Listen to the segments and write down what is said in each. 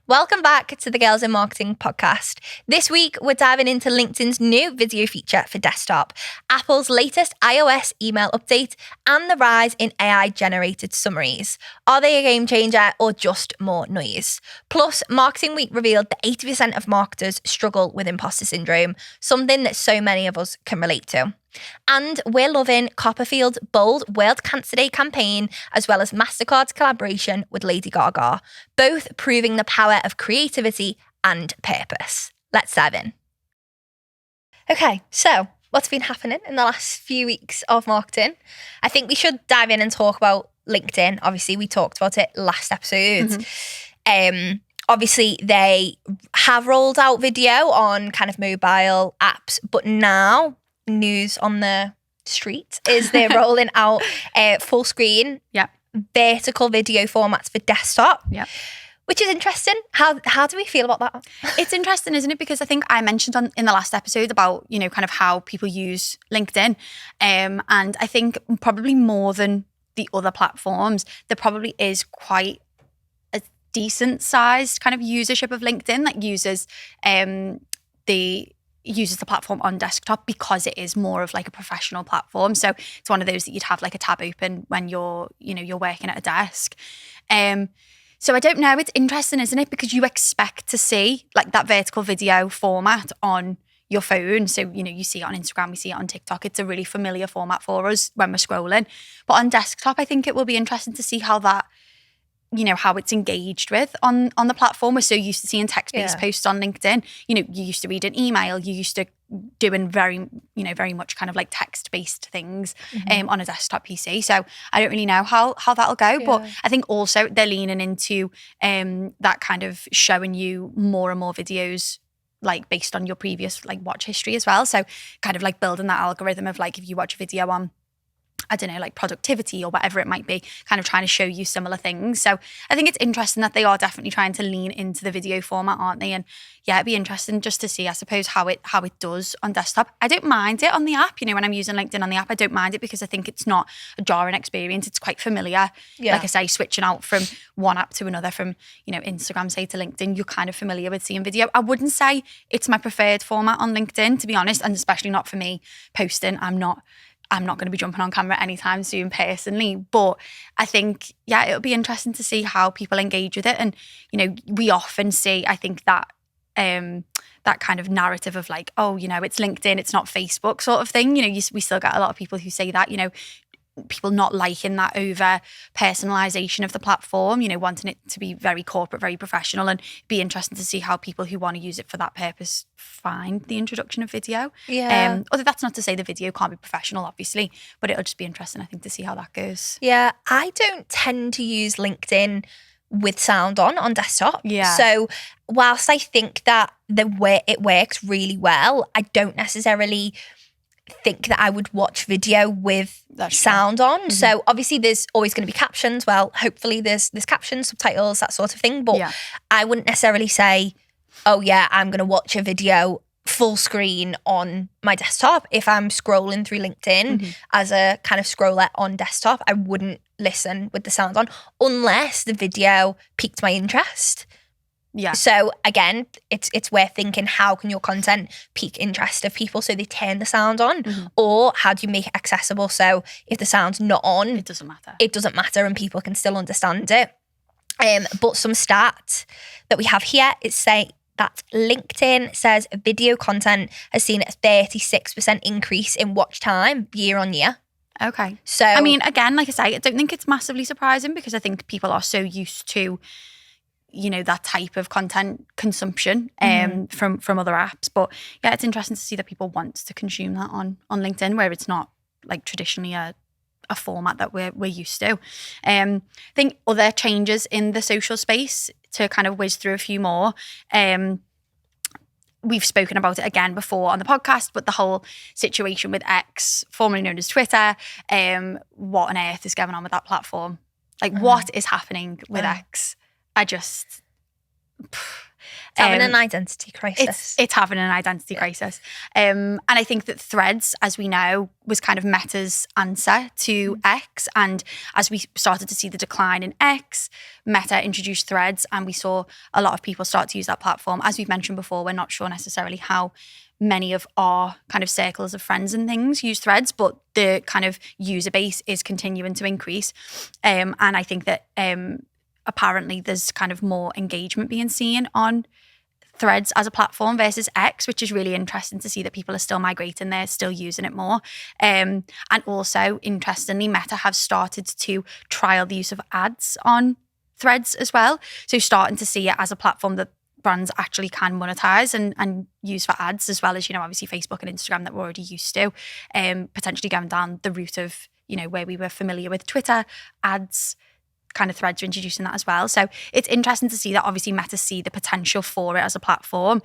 Welcome back to the Girls in Marketing podcast. This week, we're diving into LinkedIn's new video feature for desktop, Apple's latest iOS email update, and the rise in AI-generated summaries. Are they a game changer or just more noise? Plus, Marketing Week revealed that 80% of marketers struggle with imposter syndrome, something that so many of us can relate to. And we're loving Copperfield's bold World Cancer Day campaign, as well as MasterCard's collaboration with Lady Gaga, both proving the power of creativity and purpose. Let's dive in. Okay, so what's been happening in the last few weeks of marketing? I think we should dive in and talk about LinkedIn. Obviously, we talked about it last episode. Obviously, they have rolled out video on kind of mobile apps, but now news on the street is they're rolling out full screen, vertical video formats for desktop, which is interesting. How do we feel about that? It's interesting, isn't it? Because I think I mentioned in the last episode about, kind of how people use LinkedIn. And I think probably more than the other platforms, there probably is quite a decent sized kind of usership of LinkedIn that uses the platform on desktop because it is more of like a professional platform. So it's one of those that you'd have like a tab open when you're working at a desk. So I don't know, it's interesting, isn't it? Because you expect to see like that vertical video format on your phone. So, you see it on Instagram, we see it on TikTok. It's a really familiar format for us when we're scrolling. But on desktop, I think it will be interesting to see how that, how it's engaged with on the platform. We're so used to seeing text-based posts on LinkedIn. You used to read an email. You used to doing very much kind of like text-based things on a desktop PC. So I don't really know how that'll go. But I think also they're leaning into that kind of showing you more and more videos like based on your previous like watch history as well. So kind of like building that algorithm of like if you watch a video on, I don't know, like productivity or whatever it might be, kind of trying to show you similar things. So I think it's interesting that they are definitely trying to lean into the video format, aren't they? And yeah, it'd be interesting just to see, I suppose, how it does on desktop. I don't mind it on the app. When I'm using LinkedIn on the app, I don't mind it because I think it's not a jarring experience. It's quite familiar. Yeah. Like I say, switching out from one app to another, from, Instagram, say, to LinkedIn, you're kind of familiar with seeing video. I wouldn't say it's my preferred format on LinkedIn, to be honest, and especially not for me posting. I'm not going to be jumping on camera anytime soon personally, but I think, it'll be interesting to see how people engage with it. And, we often see, I think that that kind of narrative of like, oh, it's LinkedIn, it's not Facebook sort of thing. We still get a lot of people who say that, people not liking that over personalization of the platform, wanting it to be very corporate, very professional, and be interesting to see how people who want to use it for that purpose find the introduction of video. Although that's not to say the video can't be professional, obviously, but it'll just be interesting, I think, to see how that goes. Yeah, I don't tend to use LinkedIn with sound on desktop. So whilst I think that the way it works really well, I don't necessarily think that I would watch video with sound on. So obviously there's always going to be captions. Well, hopefully there's captions, subtitles, that sort of thing. But I wouldn't necessarily say, oh yeah, I'm going to watch a video full screen on my desktop. If I'm scrolling through LinkedIn as a kind of scroller on desktop, I wouldn't listen with the sound on unless the video piqued my interest. So again, it's worth thinking, how can your content pique interest of people so they turn the sound on? Or how do you make it accessible so if the sound's not on, it doesn't matter and people can still understand it. But some stats that we have here is say that LinkedIn says video content has seen a 36% increase in watch time year on year. Okay. So I mean, again, like I say, I don't think it's massively surprising because I think people are so used to that type of content consumption from other apps. But yeah, it's interesting to see that people want to consume that on LinkedIn, where it's not like traditionally a format that we're used to. I think other changes in the social space, to kind of whiz through a few more. We've spoken about it again before on the podcast, but the whole situation with X, formerly known as Twitter, what on earth is going on with that platform? Like, what is happening with X? Having an identity crisis. It's having an identity crisis. And I think that Threads, as we know, was kind of Meta's answer to X. And as we started to see the decline in X, Meta introduced Threads, and we saw a lot of people start to use that platform. As we've mentioned before, we're not sure necessarily how many of our kind of circles of friends and things use Threads, but the kind of user base is continuing to increase. And I think that apparently there's kind of more engagement being seen on Threads as a platform versus X, which is really interesting to see that people are still migrating there, still using it more. And also, interestingly, Meta have started to trial the use of ads on Threads as well. So starting to see it as a platform that brands actually can monetize and use for ads, as well as, obviously Facebook and Instagram that we're already used to, potentially going down the route of, where we were familiar with Twitter, ads, kind of Threads are introducing that as well. So it's interesting to see that obviously Meta see the potential for it as a platform.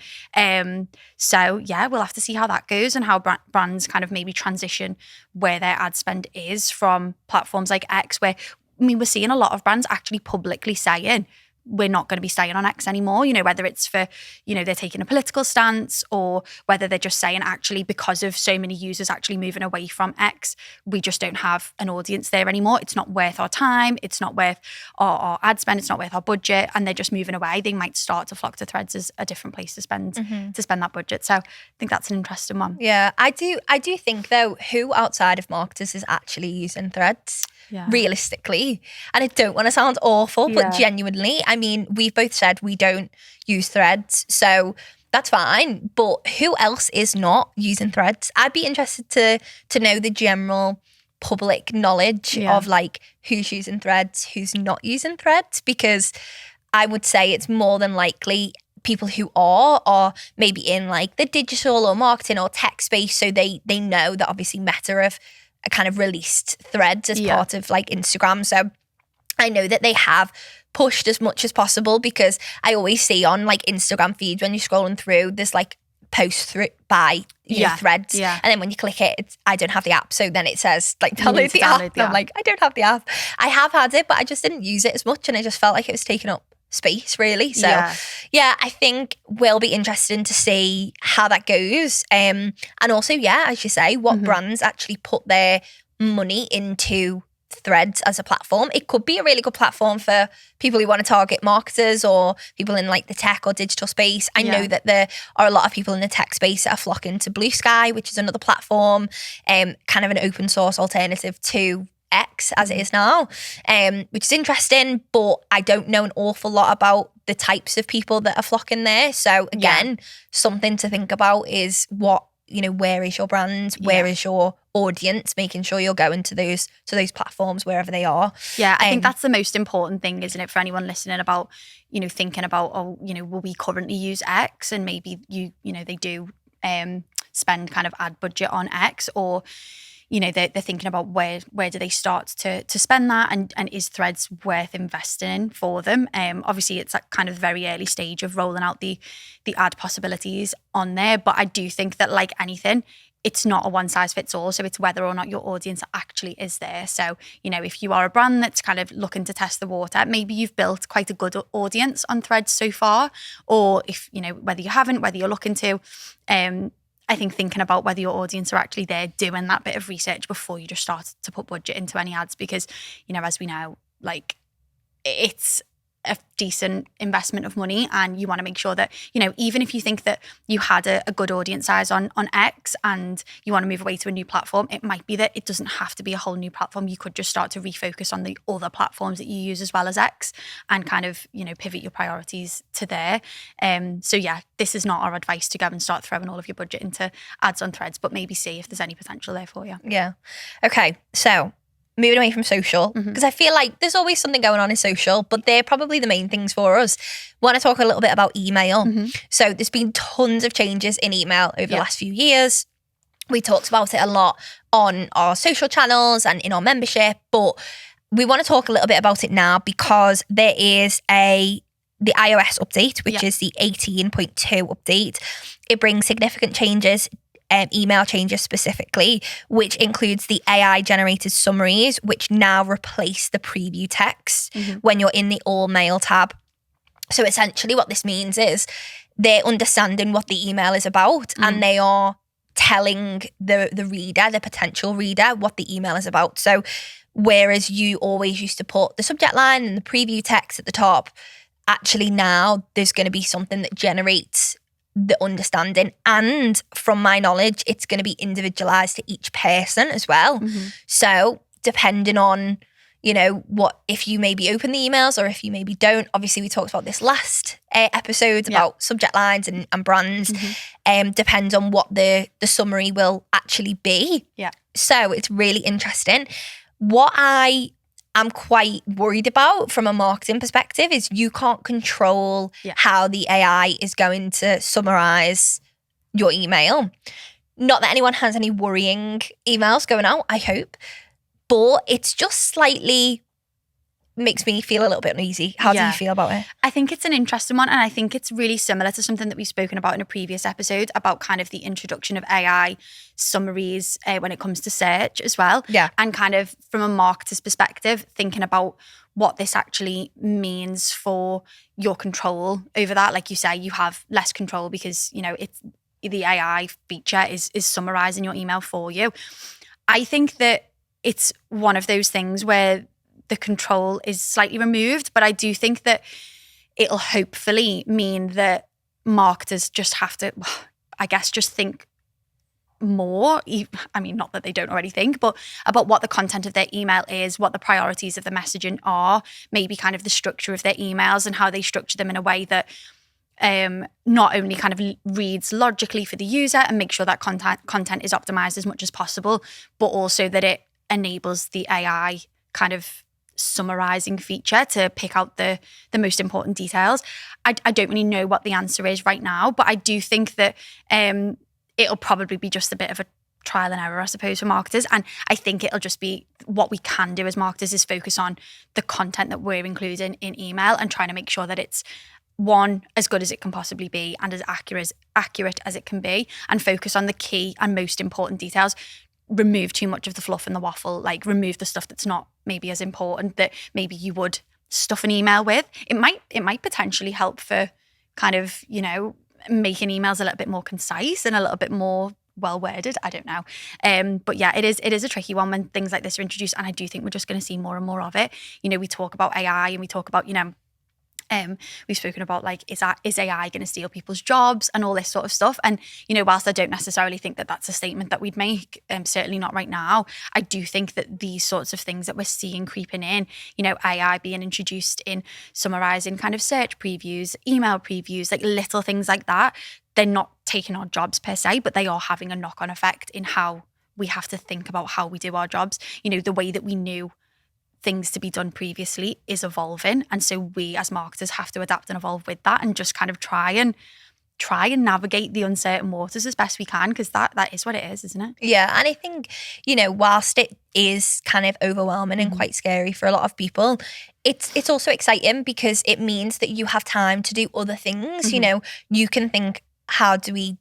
So yeah, we'll have to see how that goes and how brands kind of maybe transition where their ad spend is from platforms like X, where we're seeing a lot of brands actually publicly saying, we're not going to be staying on X anymore, whether it's for, they're taking a political stance, or whether they're just saying actually because of so many users actually moving away from X, we just don't have an audience there anymore. It's not worth our time. It's not worth our ad spend. It's not worth our budget. And they're just moving away. They might start to flock to Threads as a different place to spend that budget. So I think that's an interesting one. Yeah, I do think though, who outside of marketers is actually using Threads? Yeah. Realistically, and I don't want to sound awful, but genuinely, I mean, we've both said we don't use Threads, so that's fine. But who else is not using Threads? I'd be interested to know the general public knowledge of like who's using Threads, who's not using Threads, because I would say it's more than likely people who are maybe in like the digital or marketing or tech space, so they know that obviously Meta have kind of released Threads as part of like Instagram. So I know that they have pushed as much as possible, because I always see on like Instagram feeds when you're scrolling through, there's like posts through by Threads. Yeah. And then when you click it, I don't have the app. So then it says like download the app. I'm like, I don't have the app. I have had it, but I just didn't use it as much, and I just felt like it was taking up space really. So yeah, I think we'll be interested to see how that goes. And also, as you say, what brands actually put their money into Threads as a platform. It could be a really good platform for people who want to target marketers or people in like the tech or digital space. I know that there are a lot of people in the tech space that are flocking to Blue Sky, which is another platform, kind of an open source alternative to X as it is now, which is interesting, but I don't know an awful lot about the types of people that are flocking there. So again, something to think about is what, where is your brand? Where is your audience? Making sure you're going to those platforms wherever they are. Yeah, I think that's the most important thing, isn't it, for anyone listening about, thinking about, will we currently use X? And maybe they do spend kind of ad budget on X, or they're thinking about where do they start to spend that, and is Threads worth investing in for them? Obviously, it's at kind of very early stage of rolling out the ad possibilities on there, but I do think that, like anything, it's not a one size fits all. So it's whether or not your audience actually is there. So, if you are a brand that's kind of looking to test the water, maybe you've built quite a good audience on Threads so far, or if, whether you haven't, whether you're looking to, I think thinking about whether your audience are actually there, doing that bit of research before you just start to put budget into any ads, because, as we know, like, it's a decent investment of money, and you want to make sure that, even if you think that you had a good audience size on X and you want to move away to a new platform, it might be that it doesn't have to be a whole new platform. You could just start to refocus on the other platforms that you use as well as X, and kind of, pivot your priorities to there. So yeah, this is not our advice to go and start throwing all of your budget into ads on Threads, but maybe see if there's any potential there for you. Yeah. Okay. So moving away from social, because I feel like there's always something going on in social, but they're probably the main things for us. Want to talk a little bit about email. So there's been tons of changes in email over the last few years. We talked about it a lot on our social channels and in our membership, but we want to talk a little bit about it now because there is the iOS update, which is the 18.2 update. It brings significant changes, email changes specifically, which includes the AI-generated summaries, which now replace the preview text when you're in the all mail tab. So essentially what this means is they're understanding what the email is about and they are telling the reader, the potential reader, what the email is about. So whereas you always used to put the subject line and the preview text at the top, actually now there's going to be something that generates the understanding. And from my knowledge, it's going to be individualized to each person as well. So depending on, you know, what, if you maybe open the emails or if you maybe don't. Obviously, we talked about this last episode about subject lines and brands. Depends on what the summary will actually be. So it's really interesting. What I am quite worried about from a marketing perspective is you can't control how the AI is going to summarize your email. Not that anyone has any worrying emails going out, I hope. But it's just slightly makes me feel a little bit uneasy. How do you feel about it? I think it's an interesting one, and I think it's really similar to something that we've spoken about in a previous episode about kind of the introduction of AI summaries when it comes to search as well. And kind of from a marketer's perspective, thinking about what this actually means for your control over that. Like you say, you have less control because, you know, it's the AI feature is summarizing your email for you. I think that it's one of those things where the control is slightly removed, but I do think that it'll hopefully mean that marketers just have to, I guess, just think more. I mean, not that they don't already think, but about what the content of their email is, what the priorities of the messaging are, maybe kind of the structure of their emails and how they structure them in a way that not only kind of reads logically for the user and make sure that content is optimized as much as possible, but also that it enables the AI kind of summarizing feature to pick out the most important details. I don't really know what the answer is right now, but I do think that it'll probably be just a bit of a trial and error, I suppose, for marketers. And I think it'll just be what we can do as marketers is focus on the content that we're including in email and trying to make sure that it's one, as good as it can possibly be and as accurate as it can be, and focus on the key and most important details. Remove too much of the fluff and the waffle, like remove the stuff that's not maybe as important that maybe you would stuff an email with. It might potentially help for kind of, you know, making emails a little bit more concise and a little bit more well worded. I don't know. But yeah, it is a tricky one when things like this are introduced, and I do think we're just going to see more and more of it. You know, we talk about AI and we talk about, you know, we've spoken about like, is AI going to steal people's jobs and all this sort of stuff? And, you know, whilst I don't necessarily think that that's a statement that we'd make, certainly not right now, I do think that these sorts of things that we're seeing creeping in, you know, AI being introduced in summarizing kind of search previews, email previews, like little things like that, they're not taking our jobs per se, but they are having a knock-on effect in how we have to think about how we do our jobs. You know, the way that we knew things to be done previously is evolving, and so we as marketers have to adapt and evolve with that and just kind of try and navigate the uncertain waters as best we can, because that is what it is, isn't it? Yeah, and I think, you know, whilst it is kind of overwhelming and quite scary for a lot of people, it's also exciting because it means that you have time to do other things. You know, you can think, how do we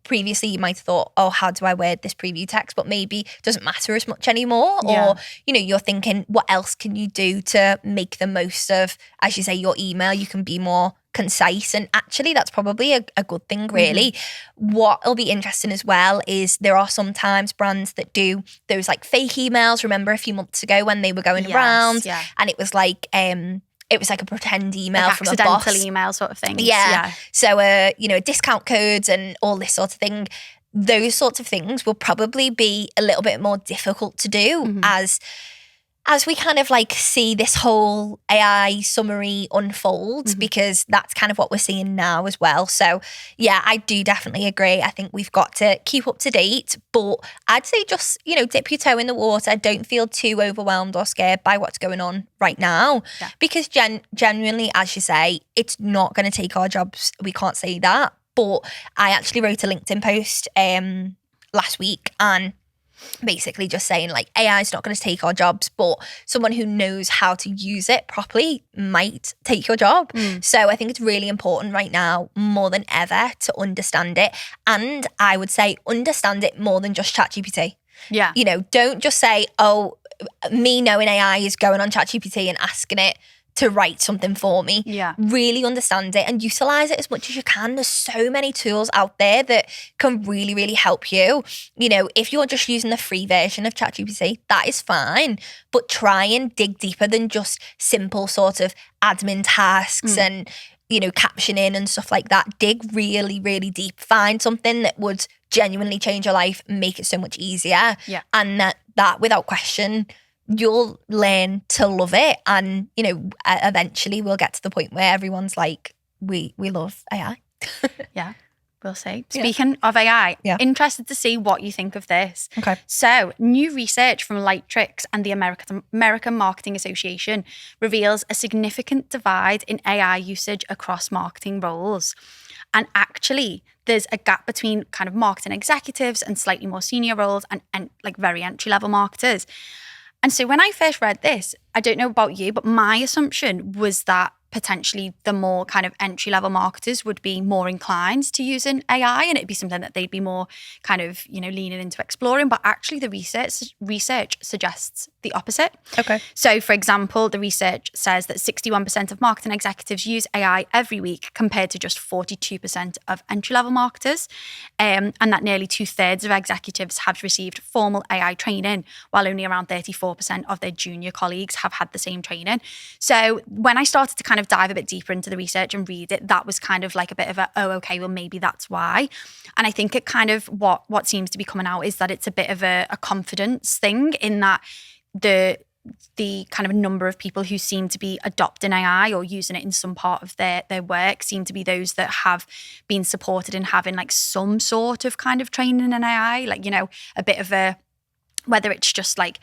previously you might have thought, oh, how do I word this preview text? But maybe it doesn't matter as much anymore. Or, you know, you're thinking, what else can you do to make the most of, as you say, your email? You can be more concise. And actually, that's probably a good thing, really. What will be interesting as well is there are sometimes brands that do those like fake emails. Remember a few months ago when they were going around and it was like a pretend email like from a boss. Accidental email sort of thing. Yeah. So, you know, discount codes and all this sort of thing. Those sorts of things will probably be a little bit more difficult to do as we kind of like see this whole AI summary unfold, because that's kind of what we're seeing now as well. So yeah, I do definitely agree. I think we've got to keep up to date, but I'd say just, you know, dip your toe in the water. Don't feel too overwhelmed or scared by what's going on right now, because genuinely, as you say, it's not going to take our jobs. We can't say that. But I actually wrote a LinkedIn post last week and basically just saying like AI is not going to take our jobs, but someone who knows how to use it properly might take your job. So I think it's really important right now more than ever to understand it, and I would say understand it more than just ChatGPT. You know, don't just say, oh, me knowing AI is going on ChatGPT and asking it to write something for me. Yeah. Really understand it and utilize it as much as you can. There's so many tools out there that can really, really help you. You know, if you're just using the free version of ChatGPT, that is fine. But try and dig deeper than just simple sort of admin tasks and, you know, captioning and stuff like that. Dig really, really deep. Find something that would genuinely change your life, make it so much easier. Yeah. And that without question, you'll learn to love it. And, you know, eventually we'll get to the point where everyone's like, we love AI. Yeah, we'll see. Speaking of AI, interested to see what you think of this. Okay. So, new research from Lightrix and the American Marketing Association reveals a significant divide in AI usage across marketing roles. And actually, there's a gap between kind of marketing executives and slightly more senior roles and like very entry-level marketers. And so when I first read this, I don't know about you, but my assumption was that potentially the more kind of entry-level marketers would be more inclined to using AI and it'd be something that they'd be more kind of, you know, leaning into exploring. But actually the research suggests the opposite. Okay. So for example, the research says that 61% of marketing executives use AI every week compared to just 42% of entry-level marketers. And that nearly 2/3 of executives have received formal AI training, while only around 34% of their junior colleagues have had the same training. So when I started to kind of dive a bit deeper into the research and read it, that was kind of like a bit of a, oh, okay, well, maybe that's why. And I think it kind of, what seems to be coming out is that it's a bit of a confidence thing in that the kind of number of people who seem to be adopting AI or using it in some part of their work seem to be those that have been supported in having like some sort of kind of training in AI, like, you know, a bit of a, whether it's just like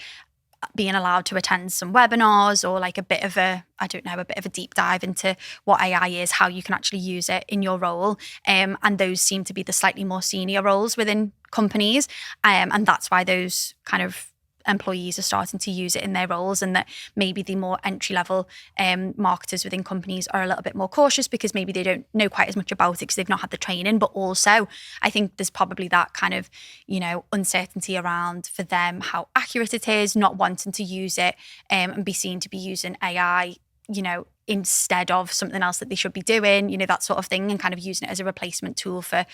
being allowed to attend some webinars or like a bit of a, I don't know, a bit of a deep dive into what AI is, how you can actually use it in your role. And those seem to be the slightly more senior roles within companies. And that's why those kind of employees are starting to use it in their roles, and that maybe the more entry-level marketers within companies are a little bit more cautious because maybe they don't know quite as much about it because they've not had the training. But also I think there's probably that kind of, you know, uncertainty around for them how accurate it is, not wanting to use it and be seen to be using AI, you know, instead of something else that they should be doing, you know, that sort of thing, and kind of using it as a replacement tool for,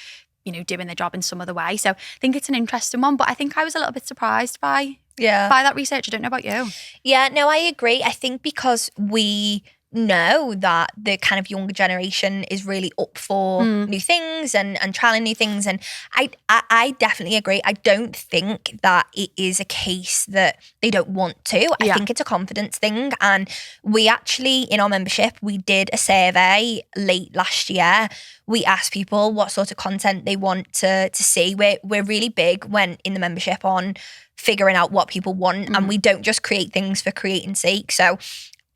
you know, doing their job in some other way. So I think it's an interesting one, but I think I was a little bit surprised by that research. I don't know about you. Yeah, no, I agree. I think because we know that the kind of younger generation is really up for new things and trialing new things. And I definitely agree. I don't think that it is a case that they don't want to. I think it's a confidence thing. And we actually, in our membership, we did a survey late last year. We asked people what sort of content they want to see. We're really big when in the membership on figuring out what people want, and we don't just create things for creating sake. So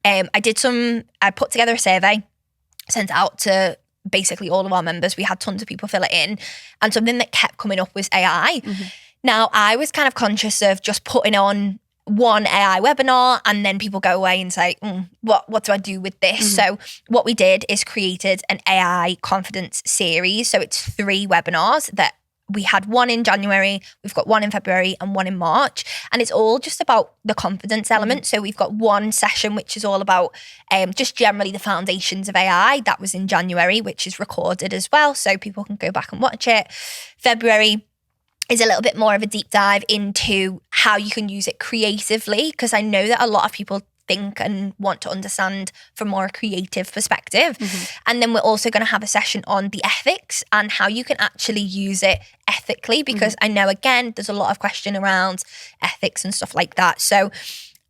I put together a survey, sent it out to basically all of our members. We had tons of people fill it in, and something that kept coming up was AI. Now, I was kind of conscious of just putting on one AI webinar and then people go away and say, what do I do with this? So what we did is created an AI confidence series. So it's 3 webinars that we had one in January, we've got one in February and one in March. And it's all just about the confidence element. So we've got one session, which is all about just generally the foundations of AI. That was in January, which is recorded as well. So people can go back and watch it. February is a little bit more of a deep dive into how you can use it creatively, because I know that a lot of people think and want to understand from more a creative perspective. And then we're also going to have a session on the ethics and how you can actually use it ethically, because I know, again, there's a lot of question around ethics and stuff like that. So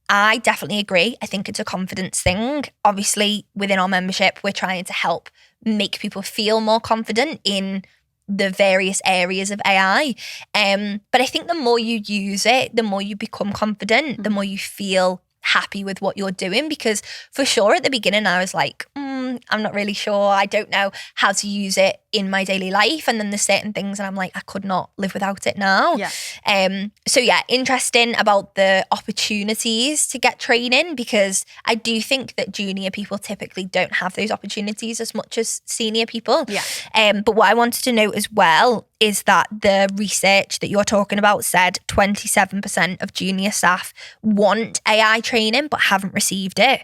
I definitely agree. I think it's a confidence thing. Obviously, within our membership, we're trying to help make people feel more confident in the various areas of AI. But I think the more you use it, the more you become confident, the more you feel happy with what you're doing. Because for sure at the beginning I was like, I'm not really sure. I don't know how to use it in my daily life. And then there's certain things and I'm like, I could not live without it now. So yeah, interesting about the opportunities to get training, because I do think that junior people typically don't have those opportunities as much as senior people. But what I wanted to note as well is that the research that you're talking about said 27% of junior staff want AI training but haven't received it.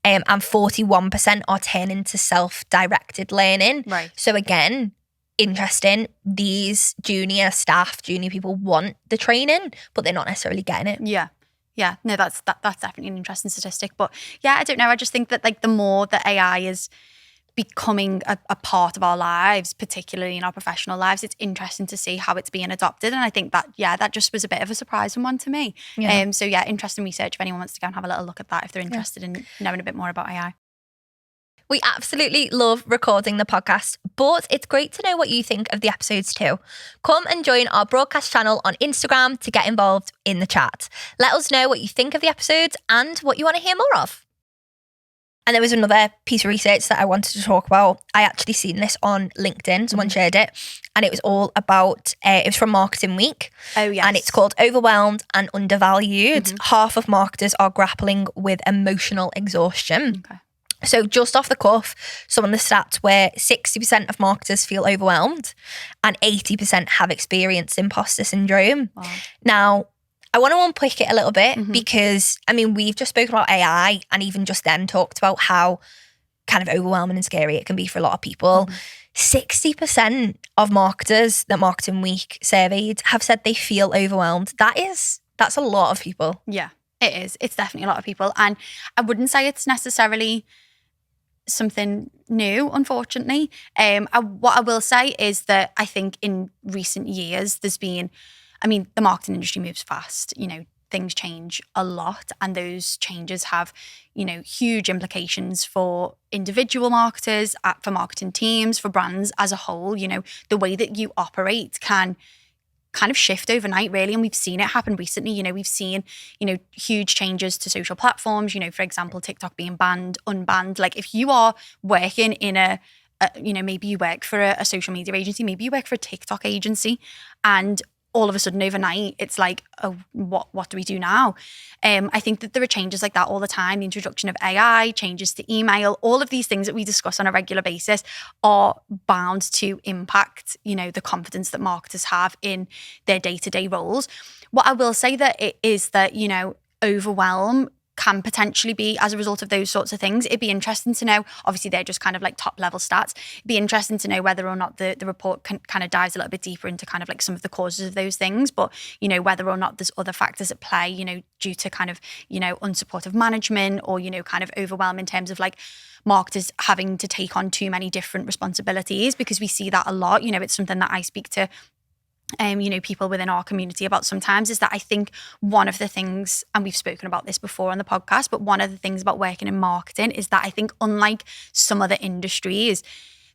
And 41% are turning to self-directed learning. Right. So again, interesting. These junior staff, junior people want the training, but they're not necessarily getting it. Yeah. Yeah. No, that's definitely an interesting statistic. But yeah, I don't know. I just think that like the more that AI is becoming a part of our lives, particularly in our professional lives, it's interesting to see how it's being adopted. And I think that, that just was a bit of a surprising one to me. Yeah. So yeah, interesting research if anyone wants to go and have a little look at that if they're interested in knowing a bit more about AI. We absolutely love recording the podcast, but it's great to know what you think of the episodes too. Come and join our broadcast channel on Instagram to get involved in the chat. Let us know what you think of the episodes and what you want to hear more of. And there was another piece of research that I wanted to talk about. I actually seen this on LinkedIn. Someone shared it. And it was all about, it was from Marketing Week. Oh, yes. And it's called Overwhelmed and Undervalued. Half of marketers are grappling with emotional exhaustion. Okay. So just off the cuff, some of the stats were 60% of marketers feel overwhelmed and 80% have experienced imposter syndrome. Wow. Now, I want to unpick it a little bit because, I mean, we've just spoken about AI and even just then talked about how kind of overwhelming and scary it can be for a lot of people. 60% of marketers that Marketing Week surveyed have said they feel overwhelmed. That's a lot of people. Yeah, it is. It's definitely a lot of people. And I wouldn't say it's necessarily something new, unfortunately. What I will say is that I think in recent years, there's been, I mean, the marketing industry moves fast, things change a lot, and those changes have, huge implications for individual marketers, for marketing teams, for brands as a whole. The way that you operate can kind of shift overnight, really. And we've seen it happen recently. We've seen, huge changes to social platforms, for example, TikTok being banned, unbanned. Like if you are working in maybe you work for a social media agency, maybe you work for a TikTok agency, and all of a sudden overnight, it's like, oh, what do we do now? I think that there are changes like that all the time. The introduction of AI, changes to email, all of these things that we discuss on a regular basis are bound to impact, the confidence that marketers have in their day-to-day roles. What I will say that it is that, overwhelm can potentially be as a result of those sorts of things. It'd be interesting to know, obviously they're just kind of like top level stats. It'd be interesting to know whether or not the report kind of dives a little bit deeper into kind of like some of the causes of those things, but, whether or not there's other factors at play, due to kind of, unsupportive management or, kind of overwhelm in terms of like marketers having to take on too many different responsibilities, because we see that a lot. It's something that I speak to people within our community about sometimes, is that I think one of the things, and we've spoken about this before on the podcast, but one of the things about working in marketing is that I think unlike some other industries,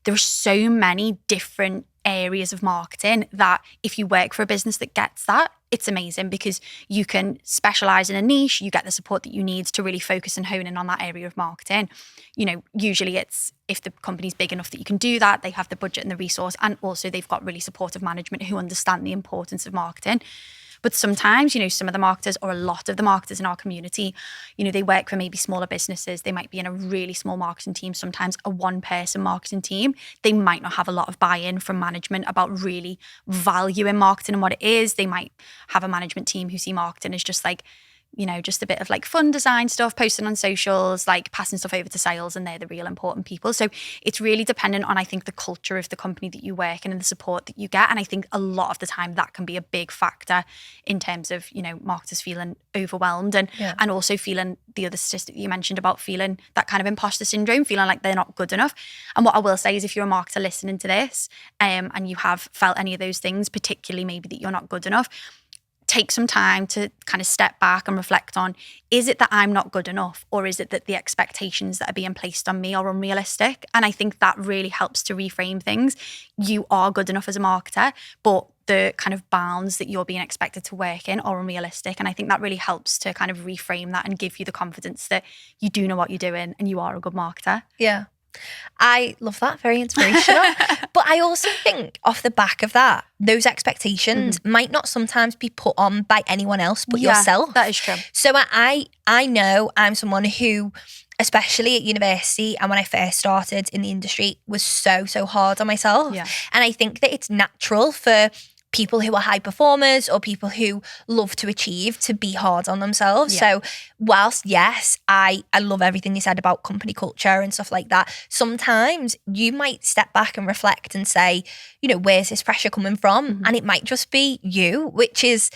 there are so many different areas of marketing that if you work for a business that gets that, it's amazing, because you can specialize in a niche, you get the support that you need to really focus and hone in on that area of marketing. Usually it's, if the company's big enough that you can do that, they have the budget and the resource, and also they've got really supportive management who understand the importance of marketing. But sometimes, some of the marketers, or a lot of the marketers in our community, they work for maybe smaller businesses. They might be in a really small marketing team, sometimes a one-person marketing team. They might not have a lot of buy-in from management about really valuing marketing and what it is. They might have a management team who see marketing as just like, just a bit of like fun design stuff, posting on socials, like passing stuff over to sales, and they're the real important people. So it's really dependent on, I think, the culture of the company that you work in and the support that you get. And I think a lot of the time that can be a big factor in terms of, marketers feeling overwhelmed and also feeling the other statistic that you mentioned about feeling that kind of imposter syndrome, feeling like they're not good enough. And what I will say is, if you're a marketer listening to this and you have felt any of those things, particularly maybe that you're not good enough, take some time to kind of step back and reflect on, is it that I'm not good enough, or is it that the expectations that are being placed on me are unrealistic? And I think that really helps to reframe things. You are good enough as a marketer, but the kind of bounds that you're being expected to work in are unrealistic. And I think that really helps to kind of reframe that and give you the confidence that you do know what you're doing and you are a good marketer. Yeah. I love that. Very inspirational. But I also think off the back of that, those expectations might not sometimes be put on by anyone else but yourself. That is true. So I know I'm someone who, especially at university and when I first started in the industry, was so hard on myself. Yeah. And I think that it's natural for people who are high performers or people who love to achieve to be hard on themselves. Yeah. So whilst, yes, I love everything you said about company culture and stuff like that, sometimes you might step back and reflect and say, you know, where's this pressure coming from? And it might just be you, which is,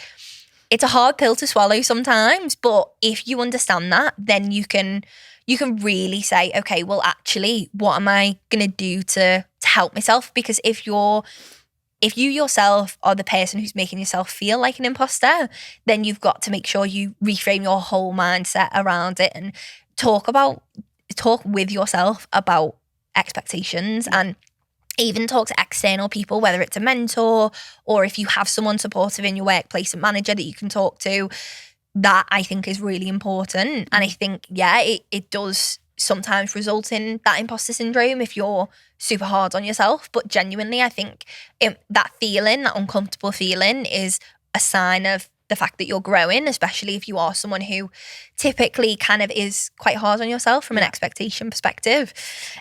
it's a hard pill to swallow sometimes. But if you understand that, then you can really say, okay, well, actually, what am I going to do to help myself? Because if you yourself are the person who's making yourself feel like an imposter, then you've got to make sure you reframe your whole mindset around it and talk with yourself about expectations and even talk to external people, whether it's a mentor or if you have someone supportive in your workplace, a manager that you can talk to. That I think is really important. And I think, yeah, it does sometimes result in that imposter syndrome if you're super hard on yourself. But genuinely, I think that uncomfortable feeling is a sign of the fact that you're growing, especially if you are someone who typically kind of is quite hard on yourself from an expectation perspective.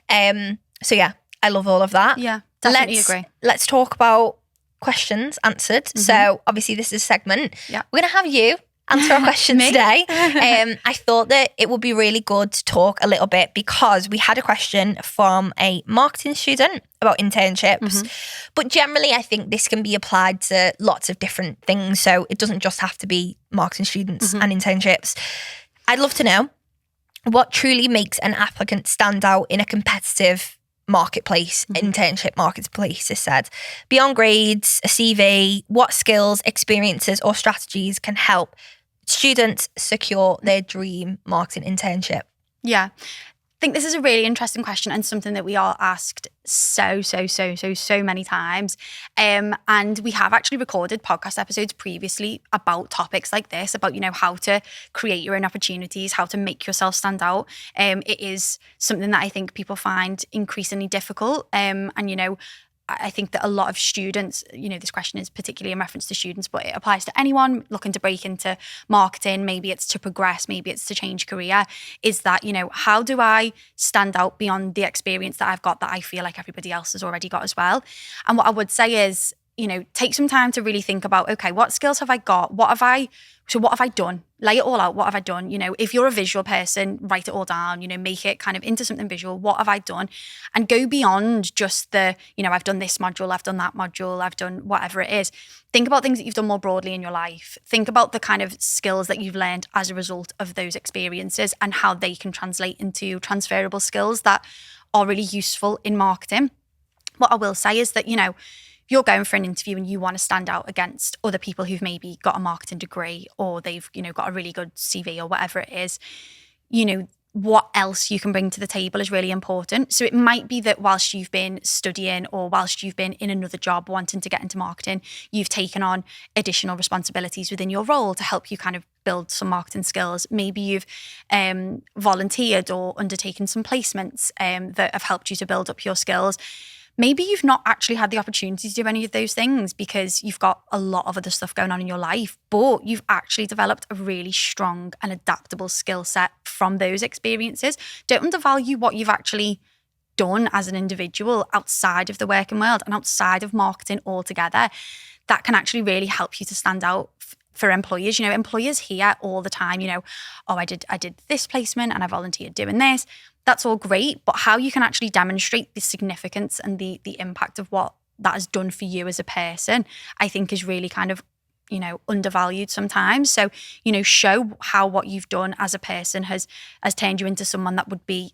So yeah, I love all of that. Yeah, definitely agree. Let's talk about questions answered. So obviously this is a segment. Yeah. We're going to have you answer our questions today. I thought that it would be really good to talk a little bit because we had a question from a marketing student about internships. But generally, I think this can be applied to lots of different things. So it doesn't just have to be marketing students and internships. I'd love to know what truly makes an applicant stand out in a competitive marketplace, internship marketplace, is said. Beyond grades, a CV, what skills, experiences, or strategies can help students secure their dream marketing internship? Yeah. I think this is a really interesting question and something that we are asked so many times. And we have actually recorded podcast episodes previously about topics like this, about, you know, how to create your own opportunities, how to make yourself stand out. It is something that I think people find increasingly difficult. And, you know, I think that a lot of students, you know, this question is particularly in reference to students, but it applies to anyone looking to break into marketing. Maybe it's to progress, maybe it's to change career. Is that, you know, how do I stand out beyond the experience that I've got that I feel like everybody else has already got as well? And what I would say is, you know, take some time to really think about, okay, what skills have I got? What have I done? Lay it all out. What have I done? You know, if you're a visual person, write it all down, you know, make it kind of into something visual. What have I done? And go beyond just the, you know, I've done this module, I've done that module, I've done whatever it is. Think about things that you've done more broadly in your life. Think about the kind of skills that you've learned as a result of those experiences and how they can translate into transferable skills that are really useful in marketing. What I will say is that, you know, if you're going for an interview and you want to stand out against other people who've maybe got a marketing degree or they've, you know, got a really good CV or whatever it is, you know, what else you can bring to the table is really important. So it might be that whilst you've been studying or whilst you've been in another job wanting to get into marketing, you've taken on additional responsibilities within your role to help you kind of build some marketing skills. Maybe you've volunteered or undertaken some placements that have helped you to build up your skills. Maybe you've not actually had the opportunity to do any of those things because you've got a lot of other stuff going on in your life, but you've actually developed a really strong and adaptable skill set from those experiences. Don't undervalue what you've actually done as an individual outside of the working world and outside of marketing altogether. That can actually really help you to stand out for employers. You know, employers hear all the time, you know, oh, I did this placement and I volunteered doing this. That's all great, but how you can actually demonstrate the significance and the impact of what that has done for you as a person, I think is really kind of, you know, undervalued sometimes. So, you know, show how what you've done as a person has turned you into someone that would be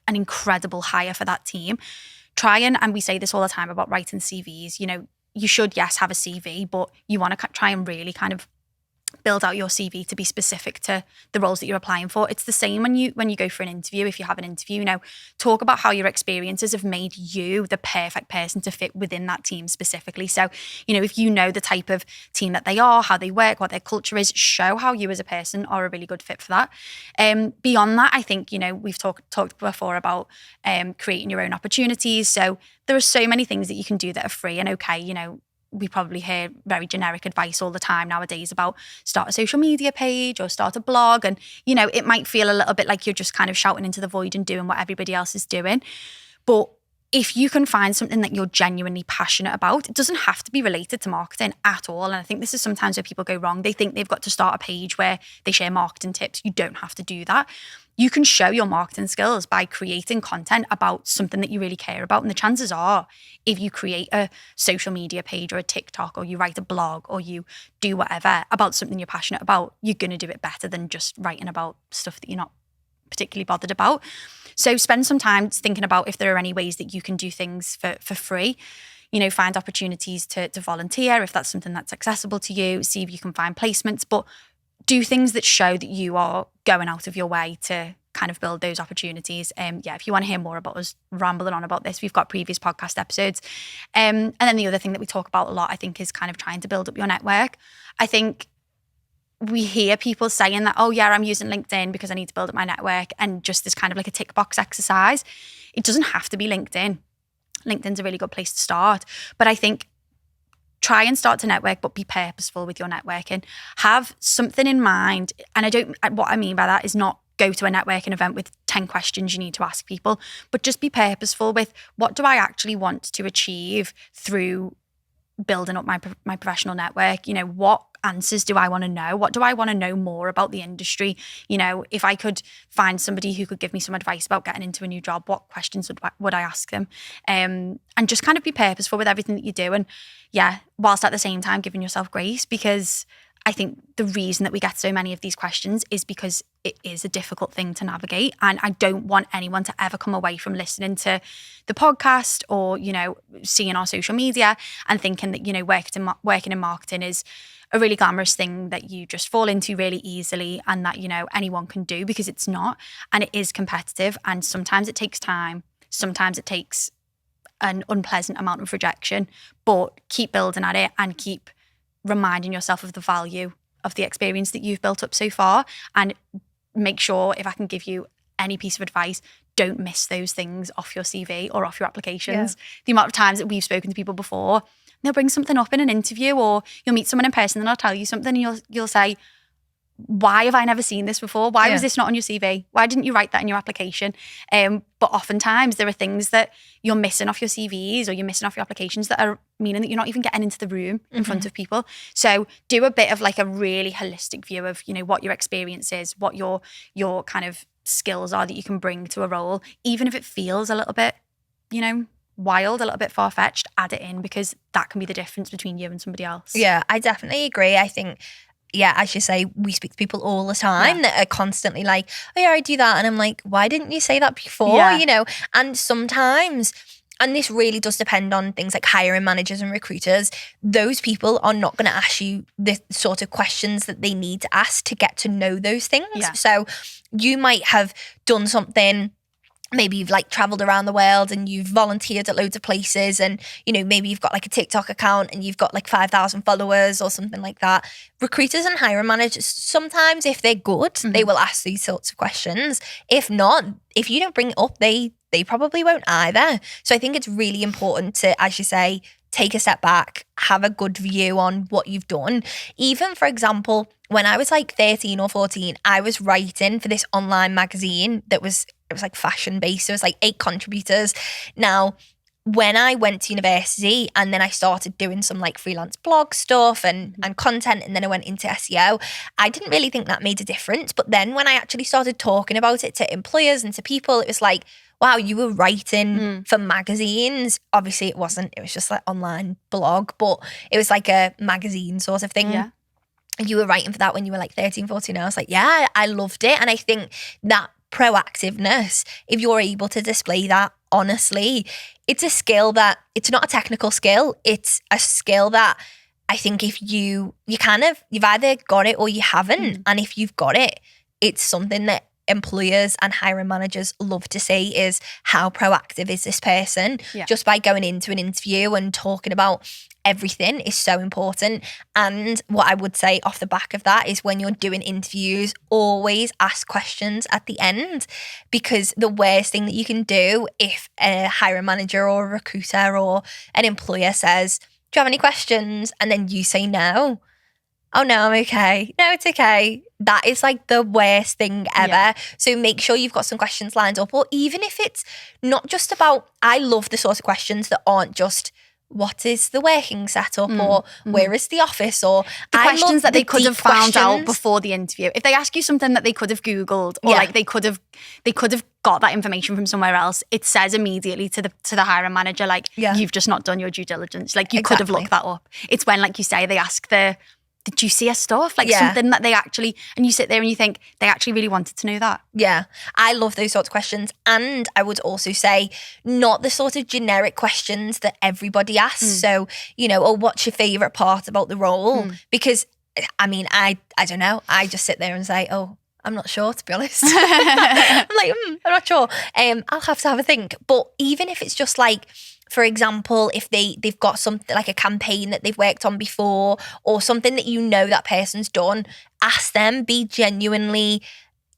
an incredible hire for that team. Try and we say this all the time about writing CVs, you know, you should, yes, have a CV, but you want to try and really kind of build out your CV to be specific to the roles that you're applying for. It's the same when you go for an interview. If you have an interview, you know, talk about how your experiences have made you the perfect person to fit within that team specifically. So, you know, if you know the type of team that they are, how they work, what their culture is, show how you as a person are a really good fit for that. Beyond that, I think, you know, we've talked before about creating your own opportunities. So there are so many things that you can do that are free and okay, you know, we probably hear very generic advice all the time nowadays about start a social media page or start a blog. And, it might feel a little bit like you're just kind of shouting into the void and doing what everybody else is doing. But if you can find something that you're genuinely passionate about, it doesn't have to be related to marketing at all. And I think this is sometimes where people go wrong. They think they've got to start a page where they share marketing tips. You don't have to do that. You can show your marketing skills by creating content about something that you really care about. And the chances are, if you create a social media page or a TikTok, or you write a blog, or you do whatever about something you're passionate about, you're going to do it better than just writing about stuff that you're not particularly bothered about. So spend some time thinking about if there are any ways that you can do things for free. Find opportunities to volunteer if that's something that's accessible to you. See if you can find placements, but do things that show that you are going out of your way to kind of build those opportunities. If you want to hear more about us rambling on about this, we've got previous podcast episodes. And then the other thing that we talk about a lot, I think, is kind of trying to build up your network. I think we hear people saying that, oh yeah, I'm using LinkedIn because I need to build up my network, and just this kind of like a tick box exercise. It doesn't have to be LinkedIn. LinkedIn's a really good place to start. But I think try and start to network, but be purposeful with your networking. Have something in mind. And what I mean by that is not go to a networking event with 10 questions you need to ask people, but just be purposeful with, what do I actually want to achieve through building up my professional network? What answers do I want to know? What do I want to know more about the industry? If I could find somebody who could give me some advice about getting into a new job, what questions would I ask them? And just kind of be purposeful with everything that you do. And whilst at the same time giving yourself grace, because I think the reason that we get so many of these questions is because it is a difficult thing to navigate. And I don't want anyone to ever come away from listening to the podcast or, seeing our social media and thinking that, working in marketing is a really glamorous thing that you just fall into really easily and that, anyone can do, because it's not. And it is competitive. And sometimes it takes time. Sometimes it takes an unpleasant amount of rejection, but keep building at it and keep reminding yourself of the value of the experience that you've built up so far. And make sure, if I can give you any piece of advice, don't miss those things off your CV or off your applications. The amount of times that we've spoken to people before, they'll bring something up in an interview, or you'll meet someone in person and they'll tell you something and you'll say, why have I never seen this before? Why was this not on your CV? Why didn't you write that in your application? But oftentimes there are things that you're missing off your CVs or you're missing off your applications that are meaning that you're not even getting into the room in front of people. So do a bit of like a really holistic view of, what your experience is, what your kind of skills are that you can bring to a role, even if it feels a little bit, wild, a little bit far-fetched, add it in, because that can be the difference between you and somebody else. Yeah, I definitely agree. I think, as you say, we speak to people all the time that are constantly like, oh yeah, I do that. And I'm like, why didn't you say that before? And sometimes, and this really does depend on things like hiring managers and recruiters, those people are not going to ask you the sort of questions that they need to ask to get to know those things. So you might have done something, maybe you've like traveled around the world and you've volunteered at loads of places, and maybe you've got like a TikTok account and you've got like 5,000 followers or something like that. Recruiters and hiring managers, sometimes if they're good, they will ask these sorts of questions. If not, if you don't bring it up, they probably won't either. So I think it's really important to, as you say, take a step back, have a good view on what you've done. Even, for example, when I was like 13 or 14, I was writing for this online magazine it was like fashion based. There was like 8 contributors. Now, when I went to university and then I started doing some like freelance blog stuff and content, and then I went into SEO, I didn't really think that made a difference. But then when I actually started talking about it to employers and to people, it was like, wow, you were writing for magazines. Obviously it wasn't, it was just like online blog, but it was like a magazine sort of thing. Yeah. You were writing for that when you were like 13, 14. I was like, yeah, I loved it. And I think that proactiveness, if you're able to display that honestly, it's a skill that, it's not a technical skill. It's a skill that I think if you've either got it or you haven't. And if you've got it, it's something that employers and hiring managers love to see, is how proactive is this person. Just by going into an interview and talking about everything is so important. And what I would say off the back of that is, when you're doing interviews, always ask questions at the end, because the worst thing that you can do if a hiring manager or a recruiter or an employer says, do you have any questions? And then you say no. Oh no, I'm okay. No, it's okay. That is like the worst thing ever. Yeah. So make sure you've got some questions lined up, or even if it's not just about, I love the sort of questions that aren't just, what is the working setup, or where is the office, or the questions that they could have found out questions. before the interview. If they ask you something that they could have Googled, or like they could have got that information from somewhere else, it says immediately to the hiring manager, like, you've just not done your due diligence. Like, you could have looked that up. It's when, like you say, they ask the juicier stuff, like something that they actually, and you sit there and you think they actually really wanted to know that. Yeah, I love those sorts of questions. And I would also say not the sort of generic questions that everybody asks. So, you know, what's your favourite part about the role? Because, I mean, I don't know. I just sit there and say, I'm not sure, to be honest. I'm like, I'm not sure. I'll have to have a think. But even if it's just like, for example, if they've got something like a campaign that they've worked on before, or something that you know that person's done, ask them, be genuinely,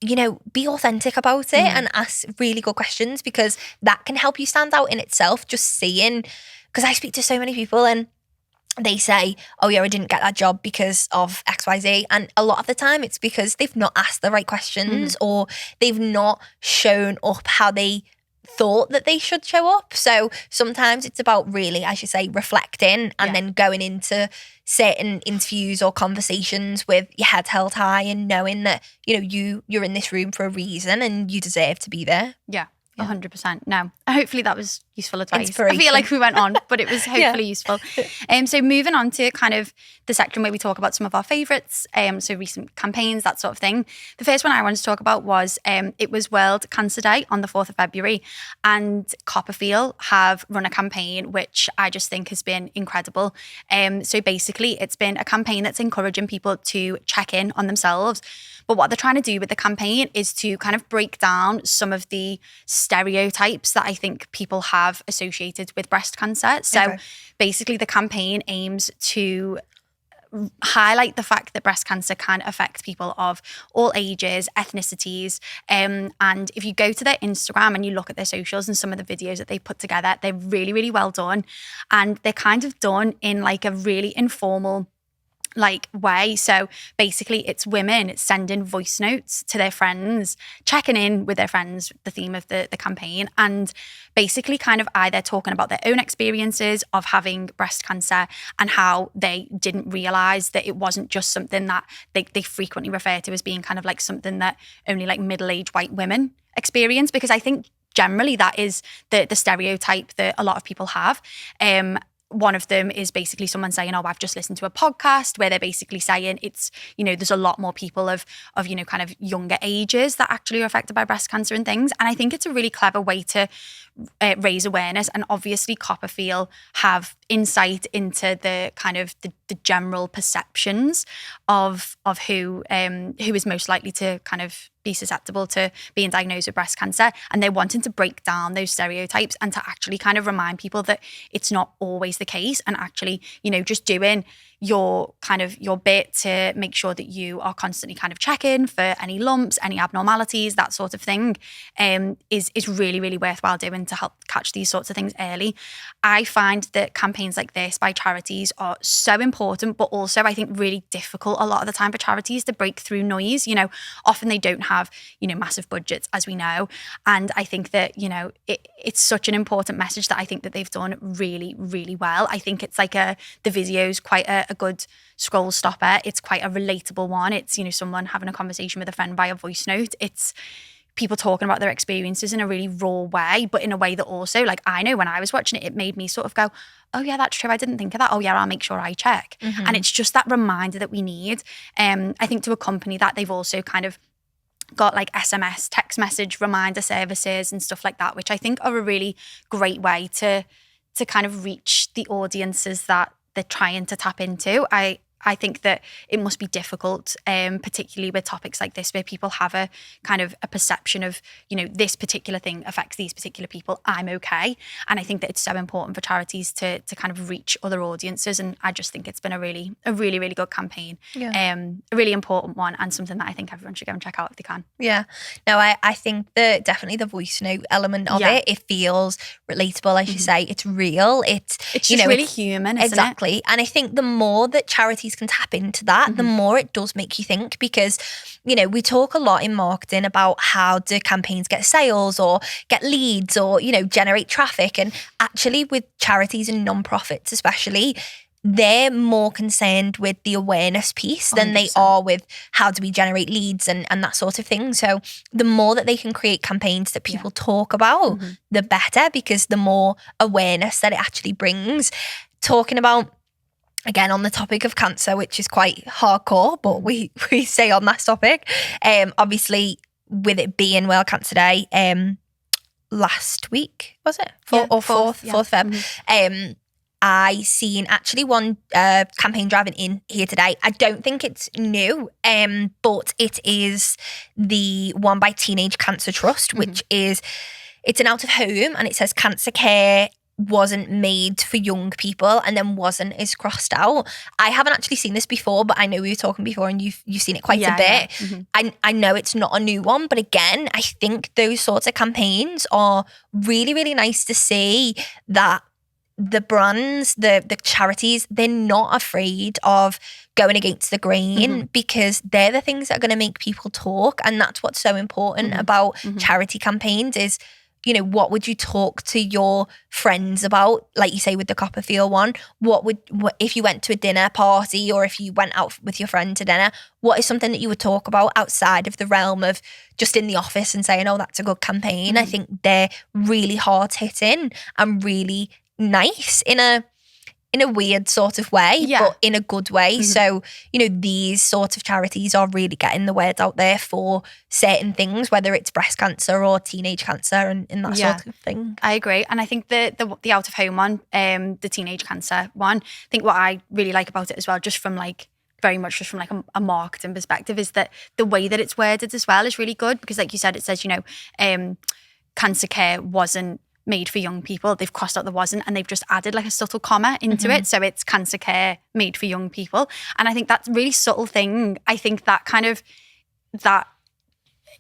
you know, be authentic about it and ask really good questions, because that can help you stand out in itself. Just seeing, because I speak to so many people and they say, oh yeah, I didn't get that job because of XYZ. And a lot of the time it's because they've not asked the right questions or they've not shown up how they thought that they should show up. So sometimes it's about really, as you say, reflecting and then going into certain interviews or conversations with your head held high and knowing that, you know, you're in this room for a reason and you deserve to be there. Yeah. 100%. No, hopefully that was useful advice. I Inspiration. feel like we went on, but it was hopefully useful. So moving on to kind of the section where we talk about some of our favourites, so recent campaigns, that sort of thing. The first one I wanted to talk about was, it was World Cancer Day on the 4th of February, and Copperfield have run a campaign which I just think has been incredible. So basically it's been a campaign that's encouraging people to check in on themselves. But what they're trying to do with the campaign is to kind of break down some of the stereotypes that I think people have associated with breast cancer. So basically the campaign aims to highlight the fact that breast cancer can affect people of all ages, ethnicities. And if you go to their Instagram and you look at their socials and some of the videos that they put together, they're really, really well done. And they're kind of done in like a really informal way. So basically it's women sending voice notes to their friends, checking in with their friends, the theme of the campaign, and basically kind of either talking about their own experiences of having breast cancer and how they didn't realise that it wasn't just something that they frequently refer to as being kind of like something that only like middle-aged white women experience, because I think generally that is the stereotype that a lot of people have. One of them is basically someone saying, I've just listened to a podcast where they're basically saying it's, you know, there's a lot more people of you know, kind of younger ages that actually are affected by breast cancer and things. And I think it's a really clever way to raise awareness. And obviously Copperfield have insight into the kind of the general perceptions of who is most likely to kind of be susceptible to being diagnosed with breast cancer. And they're wanting to break down those stereotypes and to actually kind of remind people that it's not always the case, and actually, you know, just doing your bit to make sure that you are constantly kind of checking for any lumps, any abnormalities, that sort of thing, is really, really worthwhile doing to help catch these sorts of things early. I find that campaigns like this by charities are so important, but also I think really difficult a lot of the time for charities to break through noise. You know, often they don't have, you know, massive budgets, as we know. And I think that, you know, it's such an important message that I think that they've done really, really well. I think it's like the video's quite a good scroll stopper. It's quite a relatable one. It's, you know, someone having a conversation with a friend via voice note. It's people talking about their experiences in a really raw way, but in a way that also, like, I know when I was watching it, it made me sort of go, oh yeah, that's true. I didn't think of that. Oh yeah, I'll make sure I check. And it's just that reminder that we need. I think to accompany that, they've also kind of got like SMS, text message reminder services and stuff like that, which I think are a really great way to kind of reach the audiences that they're trying to tap into. I I think that it must be difficult, particularly with topics like this, where people have a kind of a perception of, this particular thing affects these particular people. I'm okay. And I think that it's so important for charities to kind of reach other audiences. And I just think it's been a really, really good campaign. Yeah. A really important one, and something that I think everyone should go and check out if they can. Yeah. No, I think that definitely the voice note element of it feels relatable, as you say. It's real. It's just really human, isn't it? Exactly. And I think the more that charities can tap into that, the more it does make you think, because, we talk a lot in marketing about how do campaigns get sales or get leads or, generate traffic. And actually with charities and non-profits especially, they're more concerned with the awareness piece than 100%. They are with how do we generate leads and that sort of thing. So the more that they can create campaigns that people talk about, the better, because the more awareness that it actually brings. Talking about, again, on the topic of cancer, which is quite hardcore, but we stay on that topic. Obviously, with it being World Cancer Day, last week, was it? 4th Feb. I seen actually one campaign driving in here today. I don't think it's new, but it is the one by Teenage Cancer Trust, which it's an out of home, and it says cancer care wasn't made for young people, and then wasn't is crossed out. I haven't actually seen this before, but I know we were talking before and you've seen it quite a bit. I know it's not a new one, but again, I think those sorts of campaigns are really, really nice to see, that the brands, the charities, they're not afraid of going against the grain, because they're the things that are going to make people talk. And that's what's so important about charity campaigns is, what would you talk to your friends about? Like you say with the Copperfield one, what if you went to a dinner party, or if you went out with your friend to dinner, what is something that you would talk about outside of the realm of just in the office and saying, oh, that's a good campaign? I think they're really hard hitting and really nice in a weird sort of way, but in a good way. So, these sorts of charities are really getting the word out there for certain things, whether it's breast cancer or teenage cancer and that sort of thing. I agree. And I think the out of home one, the teenage cancer one, I think what I really like about it as well, just from very much just from a marketing perspective, is that the way that it's worded as well is really good, because like you said, it says, cancer care wasn't made for young people. They've crossed out the wasn't, and they've just added a subtle comma into it. So it's cancer care made for young people. And I think that's a really subtle thing. I think that kind of, that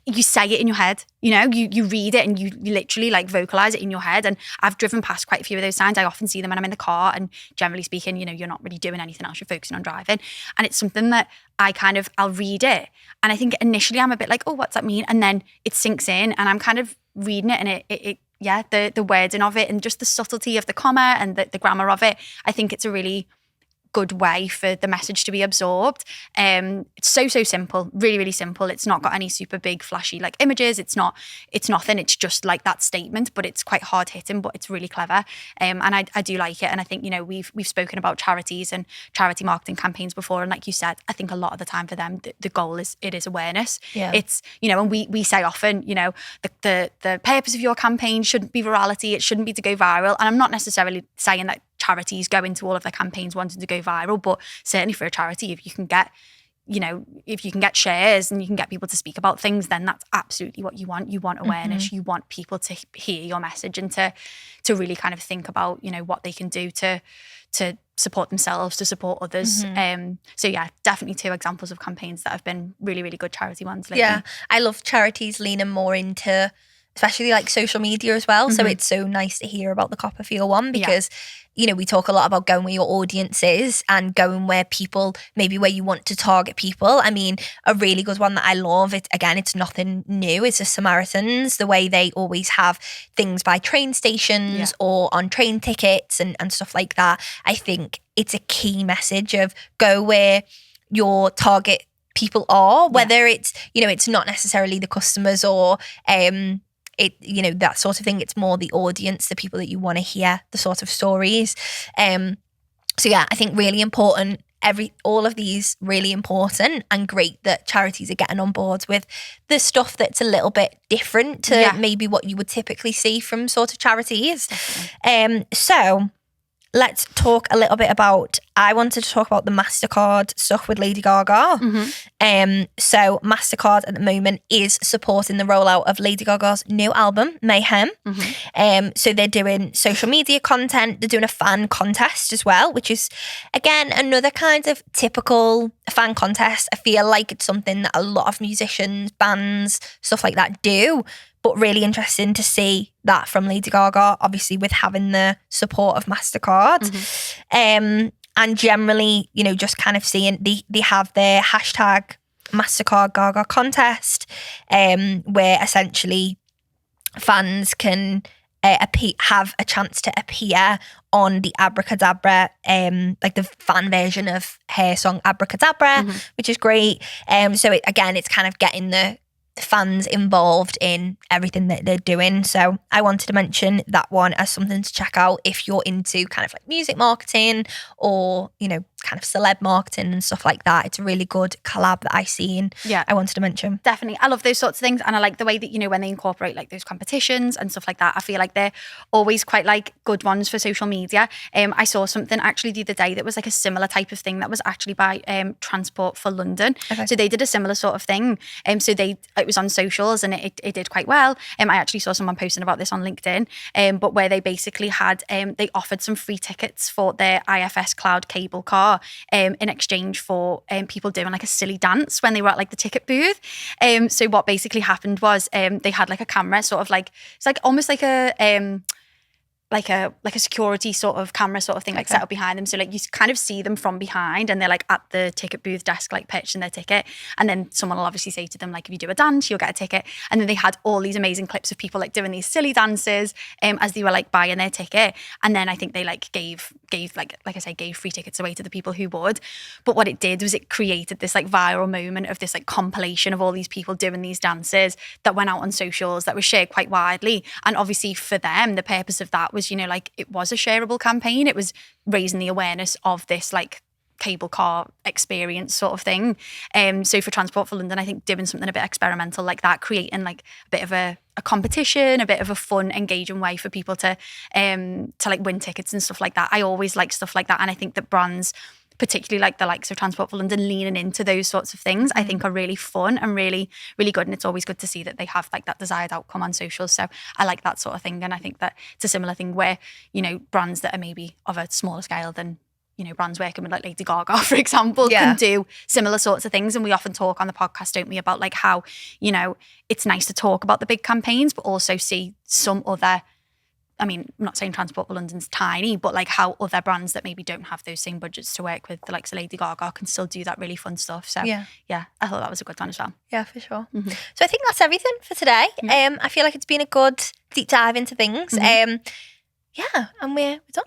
you say it in your head, you read it and you literally vocalize it in your head. And I've driven past quite a few of those signs. I often see them when I'm in the car, and generally speaking, you're not really doing anything else. You're focusing on driving. And it's something that I'll read it. And I think initially I'm a bit oh, what's that mean? And then it sinks in, and I'm kind of reading it, and the wording of it and just the subtlety of the comma and the grammar of it, I think it's a really good way for the message to be absorbed. It's so simple, really, really simple. It's not got any super big flashy images. It's nothing. It's just that statement, but it's quite hard hitting, but it's really clever. And I do like it. And I think, we've spoken about charities and charity marketing campaigns before. And like you said, I think a lot of the time for them, the goal is awareness. Yeah. It's, and we say often, the purpose of your campaign shouldn't be virality. It shouldn't be to go viral. And I'm not necessarily saying that charities go into all of their campaigns wanting to go viral, but certainly for a charity, if you can get shares and you can get people to speak about things, then that's absolutely what you want. You want awareness. You want people to hear your message and to really kind of think about, what they can do to support themselves, to support others. So yeah, definitely two examples of campaigns that have been really, really good charity ones lately. Yeah, I love charities leaning more into, especially social media as well. So it's so nice to hear about the Copperfield one, because we talk a lot about going where your audience is and going where you want to target people. I mean, a really good one that I love, it's nothing new, it's the Summaries, the way they always have things by train stations or on train tickets and stuff like that. I think it's a key message of go where your target people are, whether it's, it's not necessarily the customers or that sort of thing. It's more the audience, the people that you want to hear, the sort of stories. So yeah, I think really important. All of these really important, and great that charities are getting on board with the stuff that's a little bit different to maybe what you would typically see from sort of charities. So let's talk a little bit about I wanted to talk about the MasterCard stuff with Lady Gaga. So MasterCard at the moment is supporting the rollout of Lady Gaga's new album, Mayhem. So they're doing social media content. They're doing a fan contest as well, which is, again, another kind of typical fan contest. I feel like it's something that a lot of musicians, bands, stuff like that do. But really interesting to see that from Lady Gaga, obviously with having the support of MasterCard. And generally, you know, just kind of seeing they have their hashtag MasterCard Gaga contest, where essentially fans can have a chance to appear on the Abracadabra, like the fan version of her song Abracadabra, which is great. So it's kind of getting the fans involved in everything that they're doing. So I wanted to mention that one as something to check out if you're into kind of like music marketing or, you know, kind of celeb marketing and stuff like that. It's a really good collab that I seen. Yeah, I wanted to mention. Definitely. I love those sorts of things. And I like the way that, you know, when they incorporate like those competitions and stuff like that, I feel like they're always quite like good ones for social media. I saw something actually the other day that was like a similar type of thing that was actually by Transport for London. So they did a similar sort of thing. So it was on socials and it did quite well. I actually saw someone posting about this on LinkedIn, but where they basically had, they offered some free tickets for their IFS Cloud cable car in exchange for people doing like a silly dance when they were at like the ticket booth. So what basically happened was they had like a camera sort of like, it's like almost like a security sort of camera sort of thing, like set up behind them. So like you kind of see them from behind and they're like at the ticket booth desk, like pitching their ticket. And then someone will obviously say to them, like, if you do a dance, you'll get a ticket. And then they had all these amazing clips of people like doing these silly dances as they were like buying their ticket. And then I think they like gave like I say, gave free tickets away to the people who would. But what it did was it created this like viral moment of this like compilation of all these people doing these dances that went out on socials, that was shared quite widely. And obviously for them, the purpose of that was, you know, like it was a shareable campaign. It was raising the awareness of this like cable car experience sort of thing. So for Transport for London, I think doing something a bit experimental like that, creating like a bit of a competition, a bit of a fun, engaging way for people to like win tickets and stuff like that. I always like stuff like that. And I think that brands, particularly like the likes of Transport for London, leaning into those sorts of things, I think are really fun and really, really good. And it's always good to see that they have like that desired outcome on socials. So I like that sort of thing. And I think that it's a similar thing where, you know, brands that are maybe of a smaller scale than, you know, brands working with like Lady Gaga, for example, can do similar sorts of things. And we often talk on the podcast, don't we, about like how, you know, it's nice to talk about the big campaigns, but also see some other, I mean, I'm not saying Transport for London's tiny, but like how other brands that maybe don't have those same budgets to work with, the likes of Lady Gaga, can still do that really fun stuff. So yeah, I thought that was a good one as well. Yeah, for sure. So I think that's everything for today. I feel like it's been a good deep dive into things. And we're done.